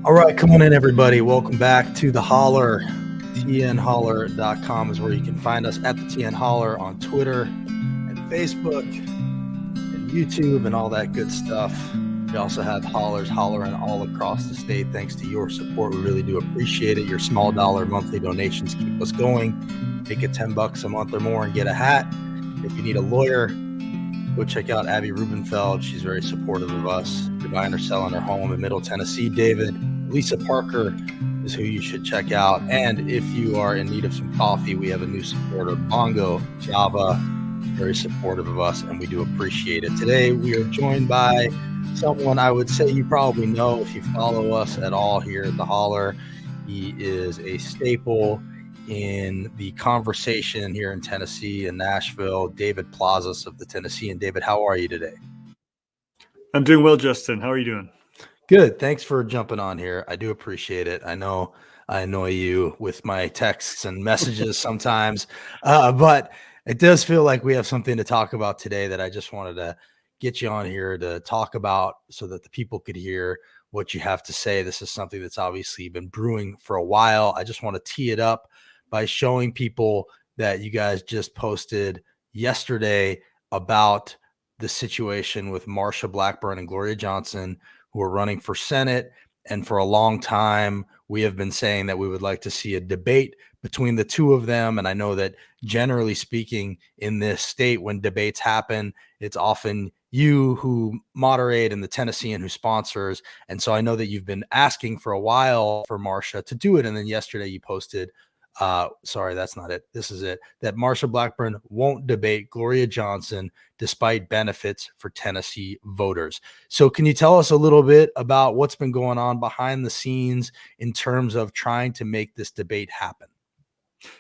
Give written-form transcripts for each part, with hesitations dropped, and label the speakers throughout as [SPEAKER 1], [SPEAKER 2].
[SPEAKER 1] All right, come on in, everybody. Welcome back to The Holler. tnholler.com is where you can find us at the TN Holler on Twitter and Facebook and YouTube and all that good stuff. We also have hollers hollering all across the state. Thanks to your support, we really do appreciate it. Your small dollar monthly donations keep us going. Make it $10 a month or more and get a hat. If you need a lawyer, go check out Abby Rubenfeld. She's very supportive of us. If you're buying or selling her home in Middle Tennessee, David, Lisa Parker is who you should check out. And if you are in need of some coffee, we have a new supporter, Bongo Java, very supportive of us, and we do appreciate it. Today, we are joined by someone I would say you probably know if you follow us at all here at The Holler. He is a staple in the conversation here in Tennessee and Nashville, David Plazas of the Tennessean. David, how are you today?
[SPEAKER 2] I'm doing well, Justin. How are you doing?
[SPEAKER 1] Good. Thanks for jumping on here. I do appreciate it. I know I annoy you with my texts and messages sometimes, but it does feel like we have something to talk about today that I just wanted to get you on here to talk about so that the people could hear what you have to say. This is something that's obviously been brewing for a while. I just want to tee it up by showing people that you guys just posted yesterday about the situation with Marsha Blackburn and Gloria Johnson, who are running for Senate. And for a long time, we have been saying that we would like to see a debate between the two of them. And I know that generally speaking in this state, when debates happen, it's often you who moderate and the Tennessean who sponsors. And so I know that you've been asking for a while for Marsha to do it. And then yesterday you posted, sorry, that's not it. This is it. That Marsha Blackburn won't debate Gloria Johnson despite benefits for Tennessee voters. So can you tell us a little bit about what's been going on behind the scenes in terms of trying to make this debate happen?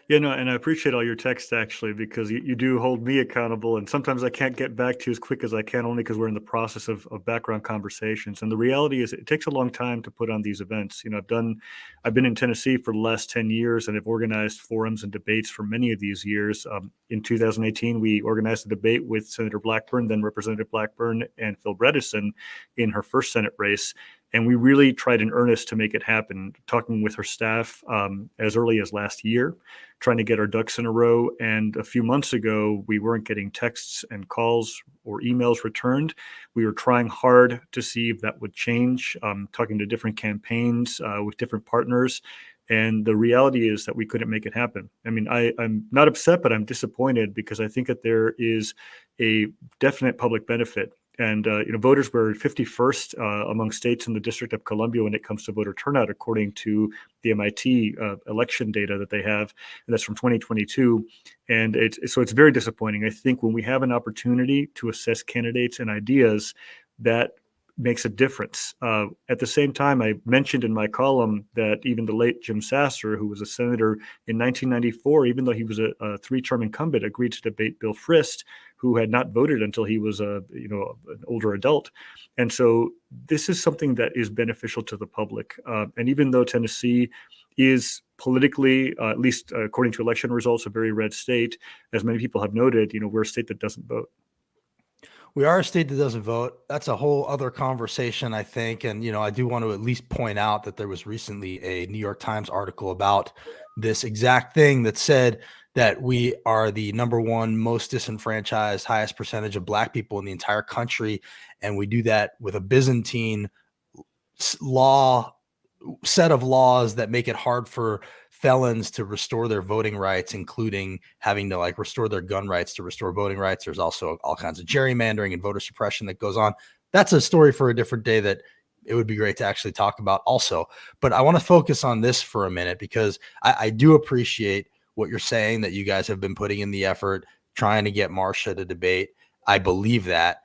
[SPEAKER 2] Yeah, no, and I appreciate all your texts actually, because you do hold me accountable. And sometimes I can't get back to you as quick as I can, only because we're in the process of background conversations. And the reality is it takes a long time to put on these events. You know, I've been in Tennessee for the last 10 years and have organized forums and debates for many of these years. In 2018, we organized a debate with Senator Blackburn, then Representative Blackburn, and Phil Bredesen in her first Senate race. And we really tried in earnest to make it happen, talking with her staff as early as last year, trying to get our ducks in a row. And a few months ago, we weren't getting texts and calls or emails returned. We were trying hard to see if that would change, talking to different campaigns with different partners. And the reality is that we couldn't make it happen. I mean, I'm not upset, but I'm disappointed because I think that there is a definite public benefit. And, voters were 51st among states in the District of Columbia when it comes to voter turnout, according to the MIT election data that they have. And that's from 2022. And so it's very disappointing. I think when we have an opportunity to assess candidates and ideas, that makes a difference. At the same time, I mentioned in my column that even the late Jim Sasser, who was a senator in 1994, even though he was a three-term incumbent, agreed to debate Bill Frist, who had not voted until he was an older adult. And so this is something that is beneficial to the public. And even though Tennessee is politically, at least according to election results, a very red state, as many people have noted, we're a state that doesn't vote.
[SPEAKER 1] We are a state that doesn't vote. That's a whole other conversation, I think. And, I do want to at least point out that there was recently a New York Times article about this exact thing that said that we are the number one most disenfranchised, highest percentage of Black people in the entire country. And we do that with a Byzantine set of laws that make it hard for felons to restore their voting rights, including having to restore their gun rights to restore voting rights. There's also all kinds of gerrymandering and voter suppression that goes on. That's a story for a different day that it would be great to actually talk about also. But I want to focus on this for a minute because I do appreciate what you're saying, that you guys have been putting in the effort, trying to get Marsha to debate. I believe that.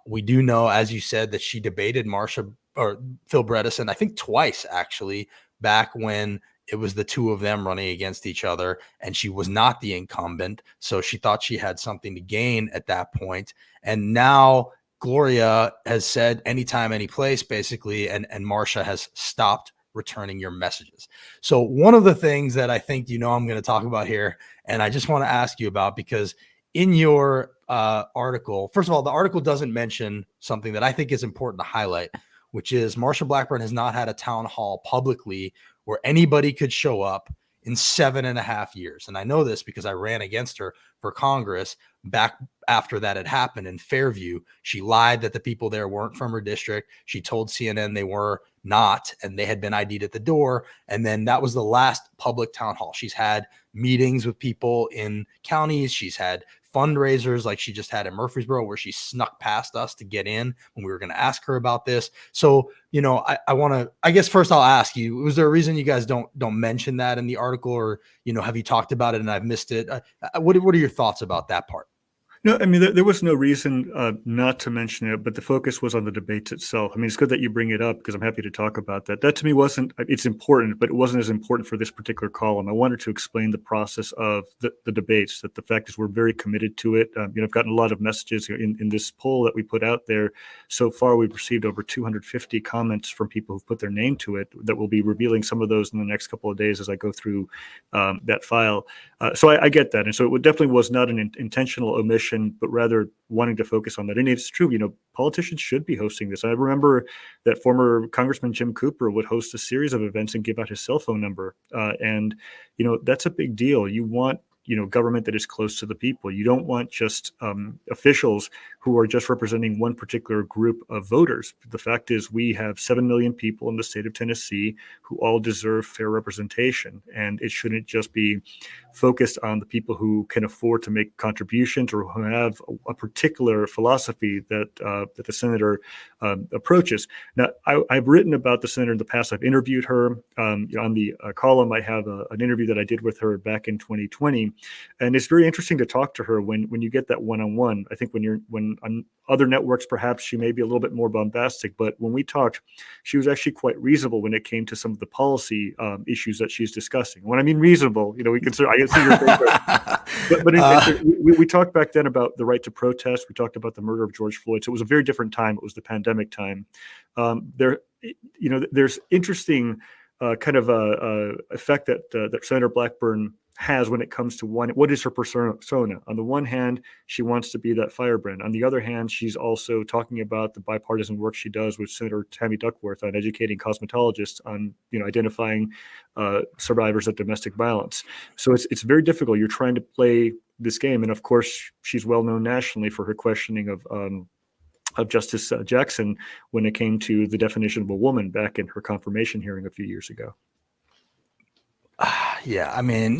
[SPEAKER 1] We do know, as you said, that she debated Marsha or Phil Bredesen, I think twice actually, back when it was the two of them running against each other, and she was not the incumbent. So she thought she had something to gain at that point. And now Gloria has said anytime, any place, basically, and Marsha has stopped returning your messages. So one of the things that I think I'm going to talk about here, and I just want to ask you about, because in your article, first of all, the article doesn't mention something that I think is important to highlight, which is Marsha Blackburn has not had a town hall publicly where anybody could show up in 7.5 years. And I know this because I ran against her for Congress back after that had happened in Fairview. She lied that the people there weren't from her district. She told CNN they were not, and they had been ID'd at the door. And then that was the last public town hall. She's had meetings with people in counties. She's had fundraisers like she just had in Murfreesboro, where she snuck past us to get in when we were going to ask her about this. So, I want to, I guess first I'll ask you, was there a reason you guys don't mention that in the article, or, have you talked about it and I've missed it? What are your thoughts about that part?
[SPEAKER 2] No, I mean, there was no reason not to mention it, but the focus was on the debates itself. I mean, it's good that you bring it up because I'm happy to talk about that. That to me it's important, but it wasn't as important for this particular column. I wanted to explain the process of the debates, that the fact is we're very committed to it. I've gotten a lot of messages in this poll that we put out there. So far, we've received over 250 comments from people who've put their name to it, that will be revealing some of those in the next couple of days as I go through that file. So I get that. And so it definitely was not an intentional omission, but rather wanting to focus on that. And it's true, politicians should be hosting this. I remember that former Congressman Jim Cooper would host a series of events and give out his cell phone number. And that's a big deal. You want government that is close to the people. You don't want just officials who are just representing one particular group of voters. The fact is we have 7 million people in the state of Tennessee who all deserve fair representation. And it shouldn't just be focused on the people who can afford to make contributions or who have a particular philosophy that the senator approaches. Now, I've written about the senator in the past. I've interviewed her. On the column, I have an interview that I did with her back in 2020. And it's very interesting to talk to her when you get that one-on-one. I think when on other networks, perhaps she may be a little bit more bombastic, but when we talked, she was actually quite reasonable when it came to some of the policy issues that she's discussing. When I mean reasonable, we consider, I see your face, but we talked back then about the right to protest. We talked about the murder of George Floyd. So it was a very different time. It was the pandemic time. There's interesting kind of effect that Senator Blackburn has when it comes to what is her persona. On the one hand, she wants to be that firebrand. On the other hand, she's also talking about the bipartisan work she does with Senator Tammy Duckworth on educating cosmetologists on identifying survivors of domestic violence. So it's very difficult. You're trying to play this game, and of course, she's well known nationally for her questioning of Justice Jackson when it came to the definition of a woman back in her confirmation hearing a few years ago.
[SPEAKER 1] Yeah, I mean,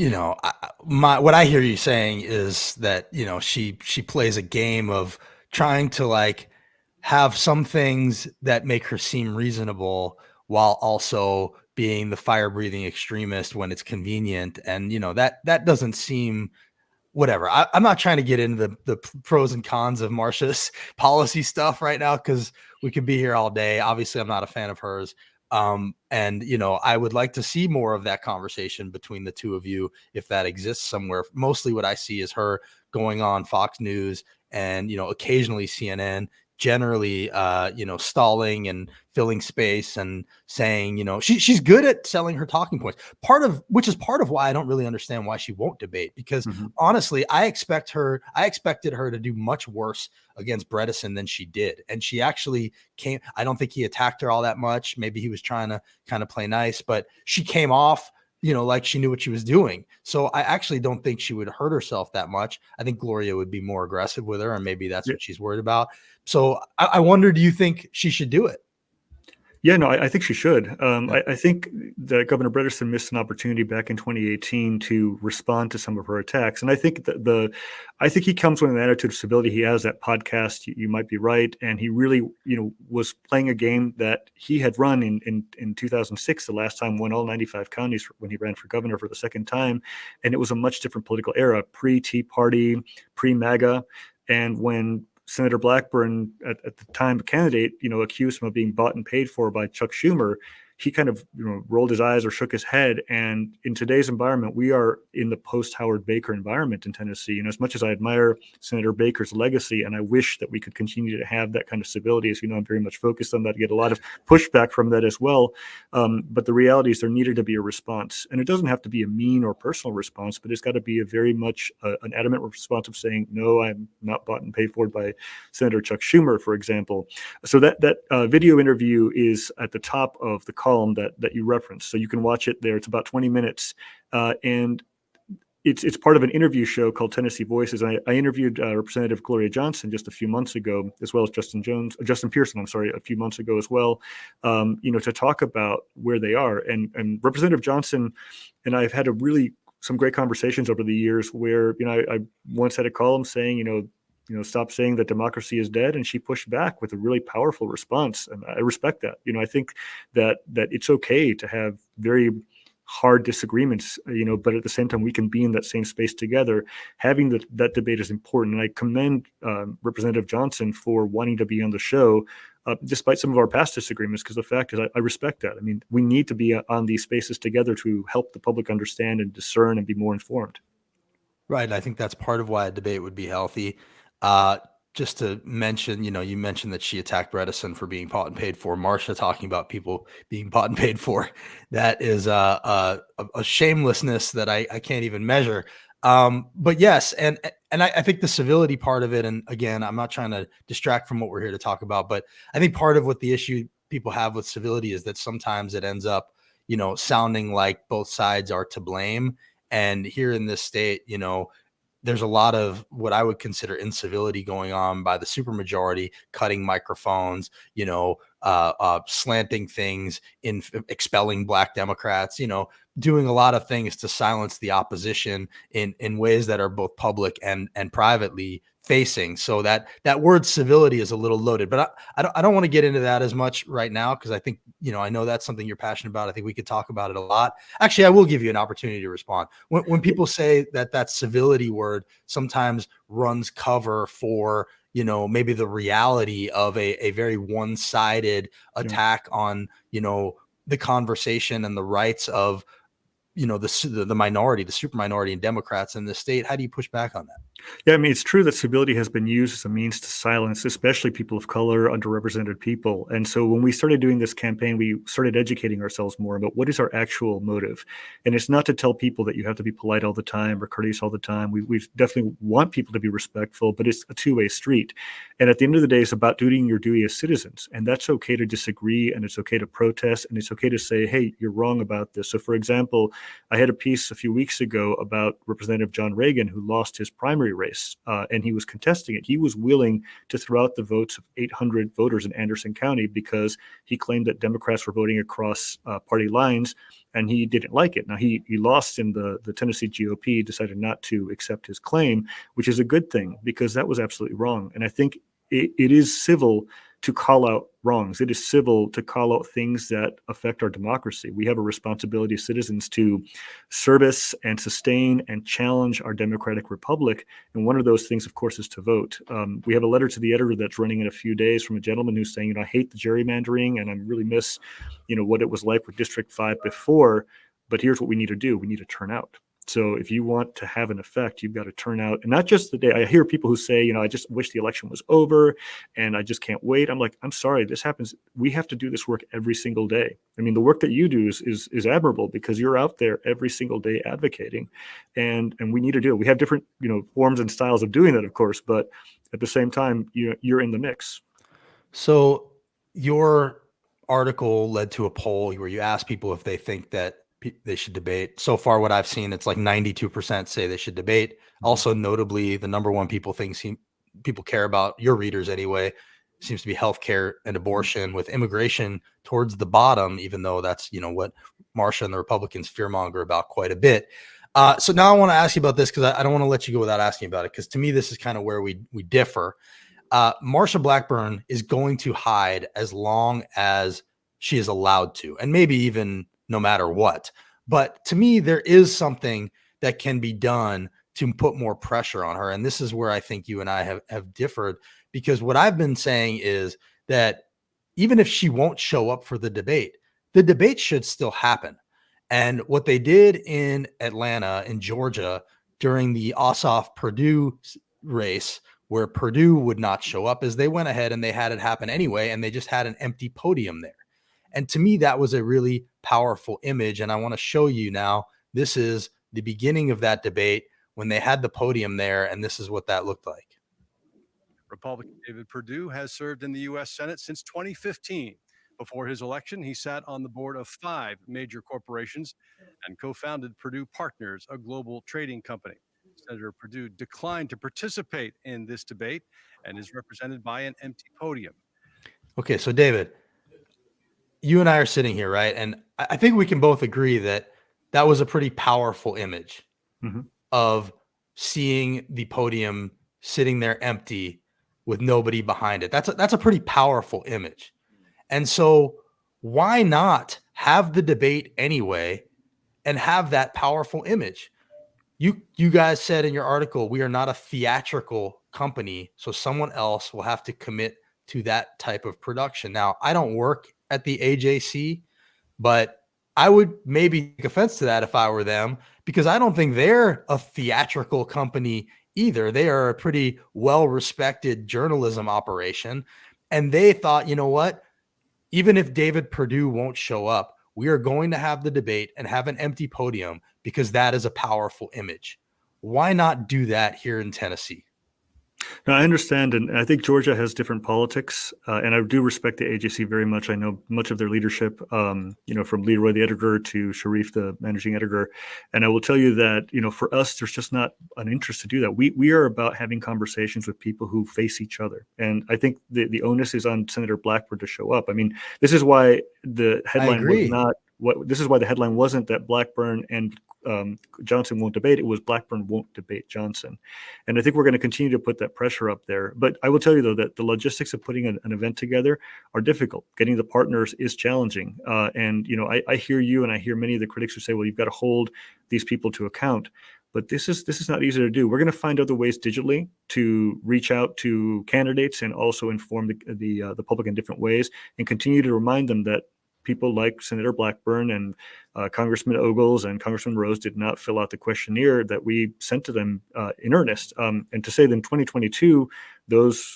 [SPEAKER 1] what I hear you saying is that she plays a game of trying to have some things that make her seem reasonable while also being the fire-breathing extremist when it's convenient, and that doesn't seem whatever. I'm not trying to get into the pros and cons of Marsha's policy stuff right now because we could be here all day. Obviously, I'm not a fan of hers. And I would like to see more of that conversation between the two of you if that exists somewhere. Mostly what I see is her going on Fox News and, occasionally CNN, generally, stalling and filling space and saying, she's good at selling her talking points, which is part of why I don't really understand why she won't debate, because honestly, I expected her to do much worse against Bredesen than she did. And she actually came, I don't think he attacked her all that much. Maybe he was trying to kind of play nice, but she came off, like she knew what she was doing. So I actually don't think she would hurt herself that much. I think Gloria would be more aggressive with her, and maybe that's what she's worried about. So I wonder, do you think she should do it?
[SPEAKER 2] Yeah, no, I think she should. I think that Governor Bredesen missed an opportunity back in 2018 to respond to some of her attacks, and I think I think he comes with an attitude of civility. He has that podcast. You might be right, and he really, was playing a game that he had run in 2006, the last time, won all 95 counties when he ran for governor for the second time, and it was a much different political era, pre-Tea Party, pre-MAGA, and when Senator Blackburn, at the time a candidate, accused him of being bought and paid for by Chuck Schumer, he kind of rolled his eyes or shook his head. And in today's environment, we are in the post-Howard Baker environment in Tennessee. And as much as I admire Senator Baker's legacy, and I wish that we could continue to have that kind of civility, as you know, I'm very much focused on that. I get a lot of pushback from that as well. But the reality is there needed to be a response. And it doesn't have to be a mean or personal response, but it's got to be a very much an adamant response of saying, no, I'm not bought and paid for by Senator Chuck Schumer, for example. So that video interview is at the top of the column that you referenced. So you can watch it there. It's about 20 minutes. And it's part of an interview show called Tennessee Voices. I interviewed Representative Gloria Johnson just a few months ago, as well as Justin Pearson, a few months ago as well, to talk about where they are. And Representative Johnson and I have had some great conversations over the years where, I once had a column saying, stop saying that democracy is dead. And she pushed back with a really powerful response. And I respect that. I think that it's okay to have very hard disagreements, but at the same time, we can be in that same space together. Having that debate is important. And I commend Representative Johnson for wanting to be on the show, despite some of our past disagreements, because the fact is I respect that. I mean, we need to be on these spaces together to help the public understand and discern and be more informed.
[SPEAKER 1] Right. I think that's part of why a debate would be healthy. Just to mention, you mentioned that she attacked Bredesen for being bought and paid for. Marsha talking about people being bought and paid for. That is a shamelessness that I can't even measure. But yes, and I think the civility part of it, and again, I'm not trying to distract from what we're here to talk about, but I think part of what the issue people have with civility is that sometimes it ends up, sounding like both sides are to blame. And here in this state, there's a lot of what I would consider incivility going on by the supermajority, cutting microphones, slanting things, expelling Black Democrats, doing a lot of things to silence the opposition in ways that are both public and privately facing. So that word civility is a little loaded, but I don't want to get into that as much right now, because I think, I know that's something you're passionate about. I think we could talk about it a lot. Actually, I will give you an opportunity to respond. When people say that civility word sometimes runs cover for, maybe the reality of a very one-sided attack on, the conversation and the rights of, the minority, the super minority and Democrats in the state. How do you push back on that?
[SPEAKER 2] Yeah, I mean, it's true that civility has been used as a means to silence, especially people of color, underrepresented people. And so when we started doing this campaign, we started educating ourselves more about what is our actual motive. And it's not to tell people that you have to be polite all the time or courteous all the time. We definitely want people to be respectful, but it's a two-way street. And at the end of the day, it's about doing your duty as citizens. And that's okay to disagree, and it's okay to protest, and it's okay to say, hey, you're wrong about this. So for example, I had a piece a few weeks ago about Representative John Reagan, who lost his primary race, and he was contesting it. He was willing to throw out the votes of 800 voters in Anderson County because he claimed that Democrats were voting across party lines, and he didn't like it. Now, he lost in the Tennessee GOP, decided not to accept his claim, which is a good thing, because that was absolutely wrong. And I think it is civil to call out wrongs. It is civil to call out things that affect our democracy. We have a responsibility as citizens to service and sustain and challenge our democratic republic. And one of those things, of course, is to vote. We have a letter to the editor that's running in a few days from a gentleman who's saying, I hate the gerrymandering and I really miss, what it was like with District 5 before, but here's what we need to do. We need to turn out. So if you want to have an effect, you've got to turn out, and not just the day. I hear people who say, I just wish the election was over and I just can't wait. I'm like, I'm sorry, this happens. We have to do this work every single day. I mean, the work that you do is admirable, because you're out there every single day advocating, and we need to do it. We have different, forms and styles of doing that, of course, but at the same time, you're in the mix.
[SPEAKER 1] So your article led to a poll where you asked people if they think that they should debate. So far, what I've seen, it's like 92% say they should debate. Also, notably, the number one people care about, your readers anyway, seems to be healthcare and abortion, with immigration towards the bottom, even though that's, what Marsha and the Republicans fearmonger about quite a bit. So now I want to ask you about this, because I don't want to let you go without asking about it, because to me, this is kind of where we differ. Marsha Blackburn is going to hide as long as she is allowed to, and maybe even no matter what. But to me, there is something that can be done to put more pressure on her. And this is where I think you and I have differed, because what I've been saying is that even if she won't show up for the debate, the debate should still happen. And what they did in Atlanta, in Georgia, during the Ossoff Purdue race, where Purdue would not show up, is they went ahead and they had it happen anyway, and they just had an empty podium there. And to me, that was a really powerful image. And I want to show you now, this is the beginning of that debate when they had the podium there, and this is what that looked like.
[SPEAKER 3] Republican David Perdue has served in the U.S. Senate since 2015. Before his election, he sat on the board of 5 major corporations and co-founded Purdue Partners, a global trading company. Senator Perdue declined to participate in this debate and is represented by an empty podium.
[SPEAKER 1] Okay, so David, you and I are sitting here, right? And I think we can both agree that that was a pretty powerful image of seeing the podium sitting there empty with nobody behind it. That's a pretty powerful image. And so why not have the debate anyway and have that powerful image? You guys said in your article, we are not a theatrical company, so someone else will have to commit to that type of production. Now, I don't work at the AJC, but I would maybe take offense to that if I were them, because I don't think they're a theatrical company either. They are a pretty well-respected journalism operation. And they thought, you know what? Even if David Perdue won't show up, we are going to have the debate and have an empty podium because that is a powerful image. Why not do that here in Tennessee?
[SPEAKER 2] Now, I understand, and I think Georgia has different politics, and I do respect the AJC very much. I know much of their leadership, from Leroy, the editor, to Sharif, the managing editor. And I will tell you that, for us, there's just not an interest to do that. We are about having conversations with people who face each other. And I think the onus is on Senator Blackburn to show up. I mean, this is why the headline was not this is why the headline wasn't that Blackburn and Johnson won't debate. It was Blackburn won't debate Johnson. And I think we're going to continue to put that pressure up there. But I will tell you, though, that the logistics of putting an event together are difficult. Getting the partners is challenging. And I hear you, and I hear many of the critics who say, well, you've got to hold these people to account. But this is not easy to do. We're going to find other ways digitally to reach out to candidates and also inform the public in different ways, and continue to remind them that people like Senator Blackburn and Congressman Ogles and Congressman Rose did not fill out the questionnaire that we sent to them in earnest. And to say that in 2022, those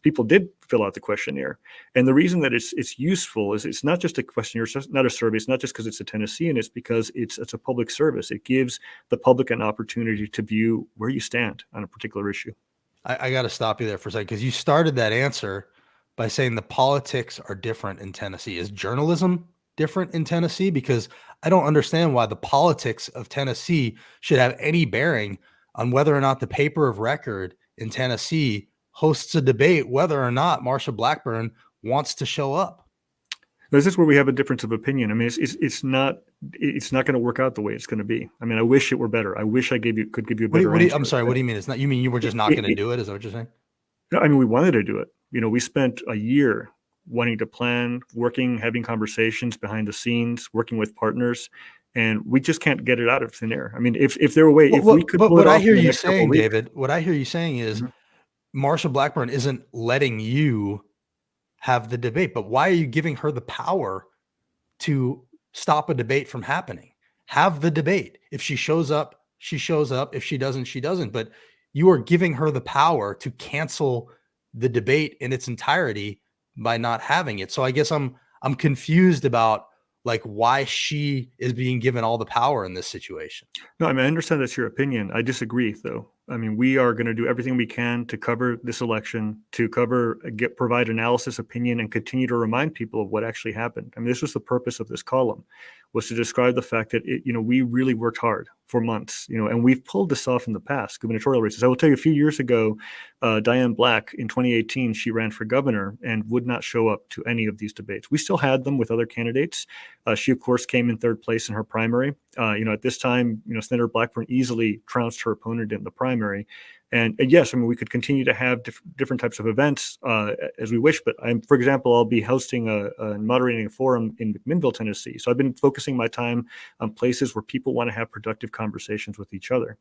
[SPEAKER 2] people did fill out the questionnaire. And the reason that it's useful is it's not just a questionnaire, it's not a survey. It's not just because it's a Tennessean, it's because it's a public service. It gives the public an opportunity to view where you stand on a particular issue.
[SPEAKER 1] I got to stop you there for a second, because you started that answer by saying the politics are different in Tennessee. Is journalism different in Tennessee? Because I don't understand why the politics of Tennessee should have any bearing on whether or not the paper of record in Tennessee hosts a debate, whether or not Marsha Blackburn wants to show up.
[SPEAKER 2] This is where we have a difference of opinion. I mean, it's not going to work out the way it's going to be. I mean, I wish it were better. I wish I could give you a better answer.
[SPEAKER 1] I'm sorry. What do you mean? It's not. You mean you were just not going to do it? Is that what you're saying?
[SPEAKER 2] No, I mean, we wanted to do it. We spent a year wanting to plan, working, having conversations behind the scenes, working with partners, and we just can't get it out of thin air. I mean, if there were a way, if we could.
[SPEAKER 1] But what I hear you saying, David, what I hear you saying is Marsha Blackburn isn't letting you have the debate, but why are you giving her the power to stop a debate from happening? Have the debate. If she shows up, she shows up. If she doesn't, she doesn't. But you are giving her the power to cancel the debate in its entirety by not having it. So I guess I'm confused about why she is being given all the power in this situation.
[SPEAKER 2] No, I mean, I understand that's your opinion. I disagree, though. I mean, we are going to do everything we can to cover this election, to provide analysis, opinion, and continue to remind people of what actually happened. I mean, this was the purpose of this column, was to describe the fact that we really worked hard for months, and we've pulled this off in the past, gubernatorial races. I will tell you, a few years ago, Diane Black, in 2018, she ran for governor and would not show up to any of these debates. We still had them with other candidates. She, of course, came in third place in her primary. At this time, Senator Blackburn easily trounced her opponent in the primary. And yes, I mean, we could continue to have different types of events as we wish. But for example, I'll be hosting and moderating a forum in McMinnville, Tennessee. So I've been focusing my time on places where people want to have productive conversations with each other,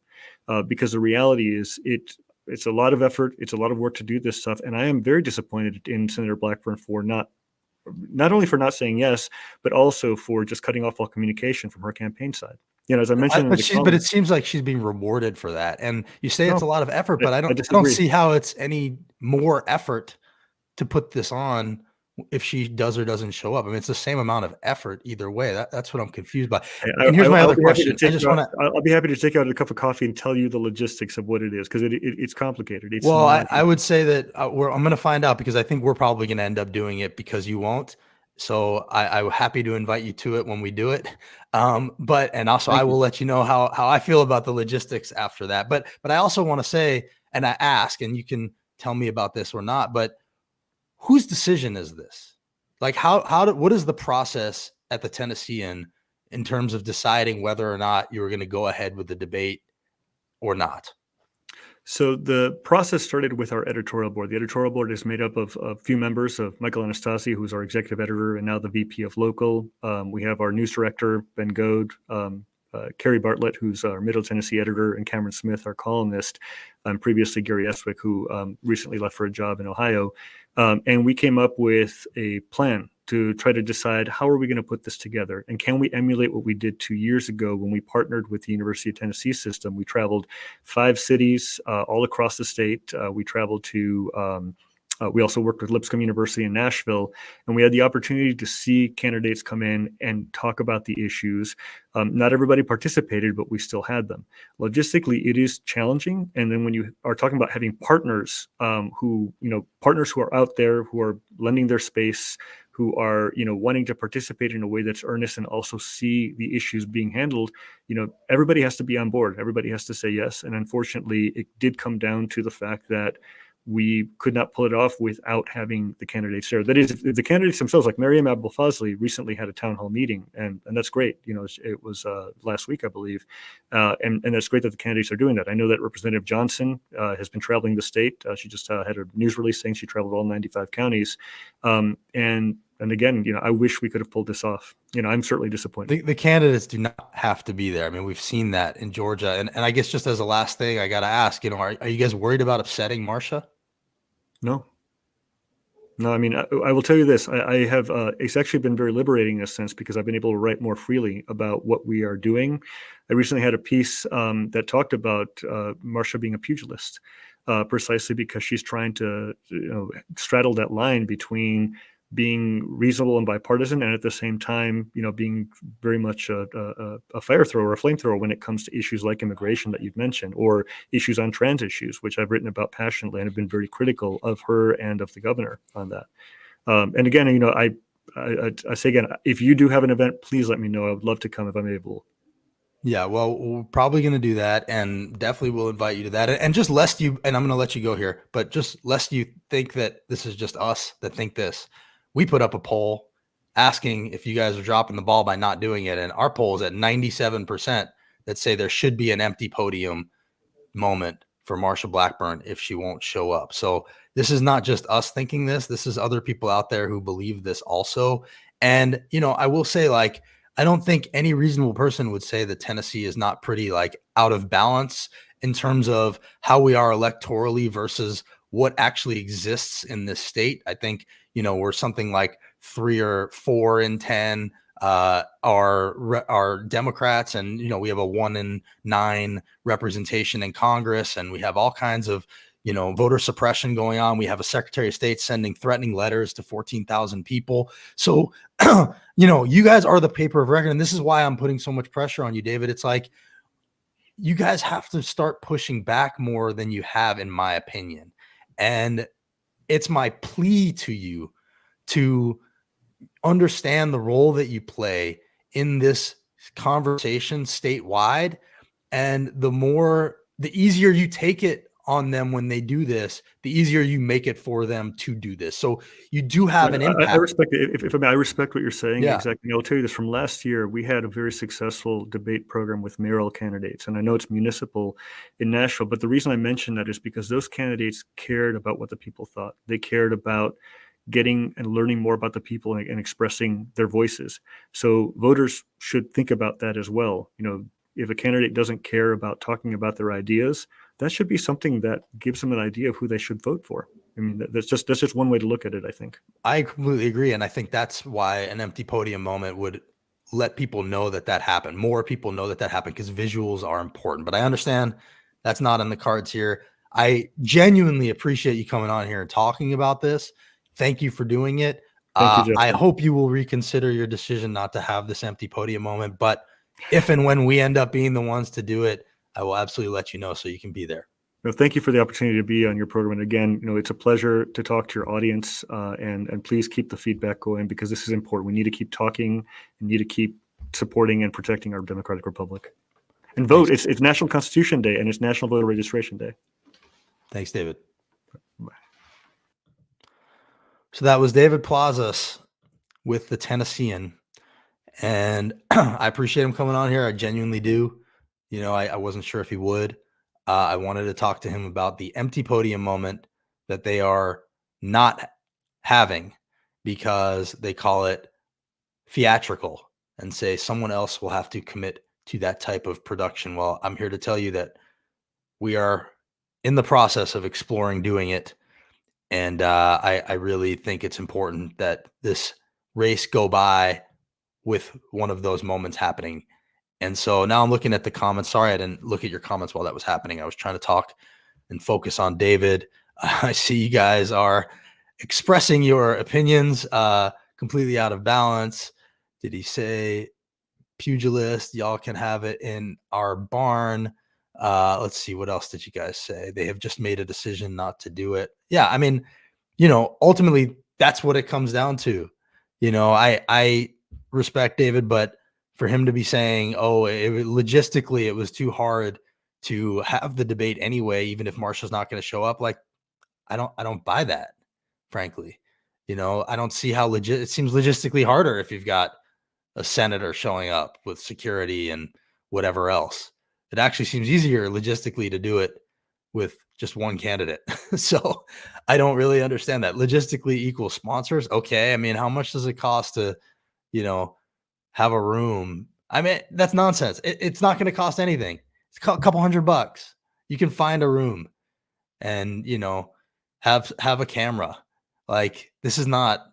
[SPEAKER 2] because the reality is it's a lot of effort. It's a lot of work to do this stuff. And I am very disappointed in Senator Blackburn for not not only for not saying yes, but also for just cutting off all communication from her campaign side. As I mentioned in the
[SPEAKER 1] But it
[SPEAKER 2] comments,
[SPEAKER 1] seems like she's being rewarded for that. And you say it's a
[SPEAKER 2] no,
[SPEAKER 1] lot of effort,
[SPEAKER 2] I,
[SPEAKER 1] but
[SPEAKER 2] I
[SPEAKER 1] I don't
[SPEAKER 2] disagree.
[SPEAKER 1] see how it's any more effort to put this on if she does or doesn't show up. I mean, it's the same amount of effort either way. That's what I'm confused by. And here's my other question. I just want to.
[SPEAKER 2] I'll be happy to take out a cup of coffee and tell you the logistics of what it is, because it's complicated. It's
[SPEAKER 1] Well,
[SPEAKER 2] not.
[SPEAKER 1] I would say that I'm going to find out, because I think we're probably going to end up doing it because you won't. So I'm happy to invite you to it when we do it. And also I will let you know how I feel about the logistics after that. But I also want to say, and I ask, and you can tell me about this or not, but whose decision is this? Like what is the process at the Tennessean in terms of deciding whether or not you were going to go ahead with the debate or not?
[SPEAKER 2] So the process started with our editorial board. The editorial board is made up of a few members of Michael Anastasi, who's our executive editor and now the VP of local. We have our news director, Ben Goad, Carrie Bartlett, who's our Middle Tennessee editor, and Cameron Smith, our columnist, previously Gary Eswick, who recently left for a job in Ohio. And we came up with a plan to try to decide, how are we going to put this together? And can we emulate what we did 2 years ago when we partnered with the University of Tennessee system? We traveled 5 cities all across the state. We traveled to we also worked with Lipscomb University in Nashville, and we had the opportunity to see candidates come in and talk about the issues. Not everybody participated, but we still had them. Logistically, it is challenging. And then when you are talking about having partners who are out there, who are lending their space, who are, wanting to participate in a way that's earnest and also see the issues being handled, everybody has to be on board. Everybody has to say yes. And unfortunately, it did come down to the fact that we could not pull it off without having the candidates there. That is, the candidates themselves, like Maryam Abdel-Fazli, recently had a town hall meeting, and that's great. It was last week, I believe, and that's great that the candidates are doing that. I know that Representative Johnson has been traveling the state. She just had a news release saying she traveled all 95 counties, and again, I wish we could have pulled this off. I'm certainly disappointed.
[SPEAKER 1] The candidates do not have to be there. I mean, we've seen that in Georgia. And I guess just as a last thing, I got to ask, are you guys worried about upsetting Marsha?
[SPEAKER 2] No. I mean, I will tell you this. I have, it's actually been very liberating in a sense, because I've been able to write more freely about what we are doing. I recently had a piece that talked about Marsha being a pugilist, precisely because she's trying to straddle that line between being reasonable and bipartisan, and at the same time, being very much a fire thrower, a flamethrower when it comes to issues like immigration that you've mentioned, or issues on trans issues, which I've written about passionately and have been very critical of her and of the governor on that. And again, I say again, if you do have an event, please let me know. I would love to come if I'm able.
[SPEAKER 1] Yeah, well, we're probably going to do that, and definitely will invite you to that. And just lest you, and I'm going to let you go here, but just lest you think that this is just us that think this, we put up a poll asking if you guys are dropping the ball by not doing it. And our poll is at 97% that say there should be an empty podium moment for Marsha Blackburn if she won't show up. So this is not just us thinking this. This is other people out there who believe this also. And, I will say, like, I don't think any reasonable person would say that Tennessee is not pretty out of balance in terms of how we are electorally versus what actually exists in this state. I think, we're something like 3 or 4 in 10 are Democrats, and we have a 1 in 9 representation in Congress, and we have all kinds of voter suppression going on. We have a Secretary of State sending threatening letters to 14,000 people. So you guys are the paper of record, and this is why I'm putting so much pressure on you, David. It's like you guys have to start pushing back more than you have, in my opinion. And it's my plea to you to understand the role that you play in this conversation statewide. And the easier you take it on them when they do this, the easier you make it for them to do this. So you do have an impact.
[SPEAKER 2] I respect it. If I may, I respect what you're saying.
[SPEAKER 1] Yeah.
[SPEAKER 2] Exactly. I'll tell you this, from last year, we had a very successful debate program with mayoral candidates. And I know it's municipal in Nashville, but the reason I mention that is because those candidates cared about what the people thought. They cared about getting and learning more about the people and expressing their voices. So voters should think about that as well. If a candidate doesn't care about talking about their ideas, that should be something that gives them an idea of who they should vote for. I mean, that's just one way to look at it, I think.
[SPEAKER 1] I completely agree. And I think that's why an empty podium moment would let people know that that happened. More people know that that happened because visuals are important. But I understand that's not in the cards here. I genuinely appreciate you coming on here and talking about this. Thank you for doing it.
[SPEAKER 2] Thank you,
[SPEAKER 1] I
[SPEAKER 2] Justin.
[SPEAKER 1] hope you will reconsider your decision not to have this empty podium moment. But if and when we end up being the ones to do it, I will absolutely let you know so you can be there.
[SPEAKER 2] No, thank you for the opportunity to be on your program. And again, it's a pleasure to talk to your audience, and please keep the feedback going, because this is important. We need to keep talking and need to keep supporting and protecting our democratic republic. And vote.
[SPEAKER 1] Thanks.
[SPEAKER 2] It's National Constitution Day and it's National Voter Registration Day.
[SPEAKER 1] Thanks, David.
[SPEAKER 2] Bye.
[SPEAKER 1] So that was David Plazas with the Tennessean. And I appreciate him coming on here. I genuinely do. I wasn't sure if he would. I wanted to talk to him about the empty podium moment that they are not having because they call it theatrical and say someone else will have to commit to that type of production. Well, I'm here to tell you that we are in the process of exploring doing it. And I really think it's important that this race go by with one of those moments happening. And so now I'm looking at the comments. Sorry, I didn't look at your comments while that was happening. I was trying to talk and focus on David. I see you guys are expressing your opinions completely out of balance. Did he say pugilist? Y'all can have it in our barn. Let's see. What else did you guys say? They have just made a decision not to do it. Yeah. I mean, ultimately that's what it comes down to. I respect David, but for him to be saying, oh, logistically, it was too hard to have the debate anyway, even if Marsha's not going to show up. Like, I don't buy that, frankly. I don't see how it seems logistically harder if you've got a senator showing up with security and whatever else. It actually seems easier logistically to do it with just one candidate. So I don't really understand that. Logistically equals sponsors. Okay. I mean, how much does it cost to, have a room? I mean, that's nonsense. It's not going to cost anything. It's a couple $100. You can find a room and, have a camera. Like, this is not,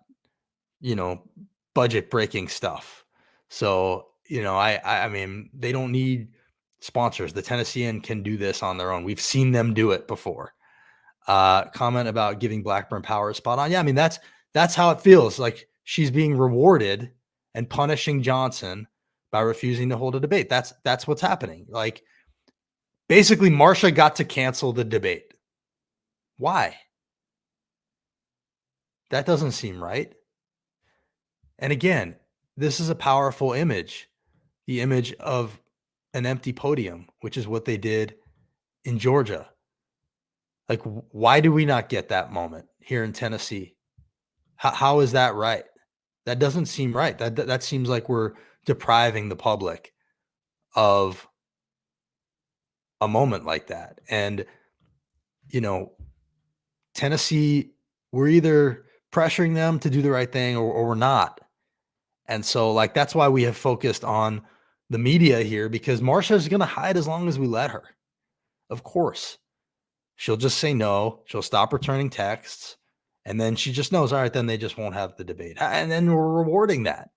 [SPEAKER 1] budget breaking stuff. So, I mean, they don't need sponsors. The Tennessean can do this on their own. We've seen them do it before. Comment about giving Blackburn power is spot on. Yeah, I mean, that's how it feels. Like she's being rewarded and punishing Johnson by refusing to hold a debate. That's what's happening. Like, basically, Marsha got to cancel the debate. Why? That doesn't seem right. And again, this is a powerful image, the image of an empty podium, which is what they did in Georgia. Like, why do we not get that moment here in Tennessee? How is that right? That doesn't seem right. That seems like we're depriving the public of a moment like that. And, Tennessee, we're either pressuring them to do the right thing or we're not. And so, like, that's why we have focused on the media here, because Marsha is going to hide as long as we let her. Of course. She'll just say no. She'll stop returning texts. And then she just knows, all right, then they just won't have the debate. And then we're rewarding that.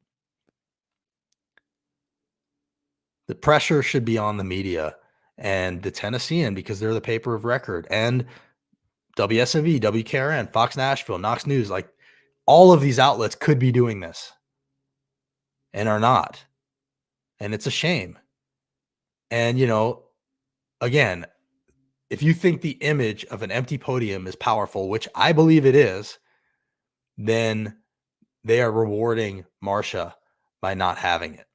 [SPEAKER 1] The pressure should be on the media and the Tennessean, because they're the paper of record, and WSMV, WKRN, Fox Nashville, Knox News. Like, all of these outlets could be doing this and are not. And it's a shame. And, again, if you think the image of an empty podium is powerful, which I believe it is, then they are rewarding Marsha by not having it.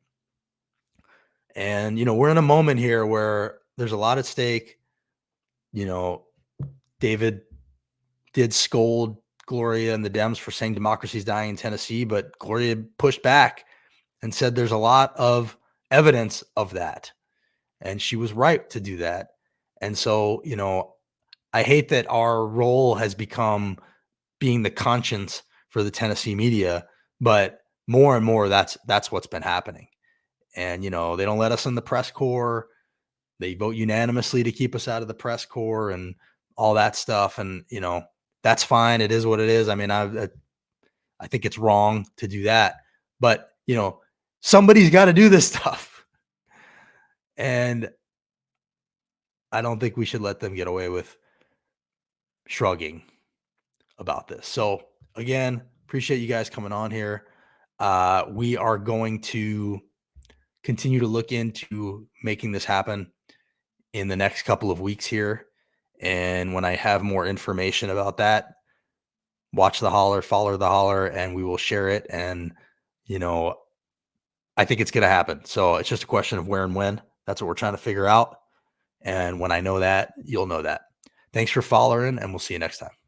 [SPEAKER 1] And, we're in a moment here where there's a lot at stake. David did scold Gloria and the Dems for saying democracy's dying in Tennessee, but Gloria pushed back and said there's a lot of evidence of that. And she was right to do that. And so, I hate that our role has become being the conscience for the Tennessee media, but more and more that's what's been happening. And, they don't let us in the press corps. They vote unanimously to keep us out of the press corps and all that stuff. And, That's fine. It is what it is. I mean, I think it's wrong to do that, but somebody's got to do this stuff. And I don't think we should let them get away with shrugging about this. So again, appreciate you guys coming on here. We are going to continue to look into making this happen in the next couple of weeks here. And when I have more information about that, watch the holler, follow the holler, and we will share it. And, I think it's going to happen. So it's just a question of where and when. That's what we're trying to figure out. And when I know that, you'll know that. Thanks for following, and we'll see you next time.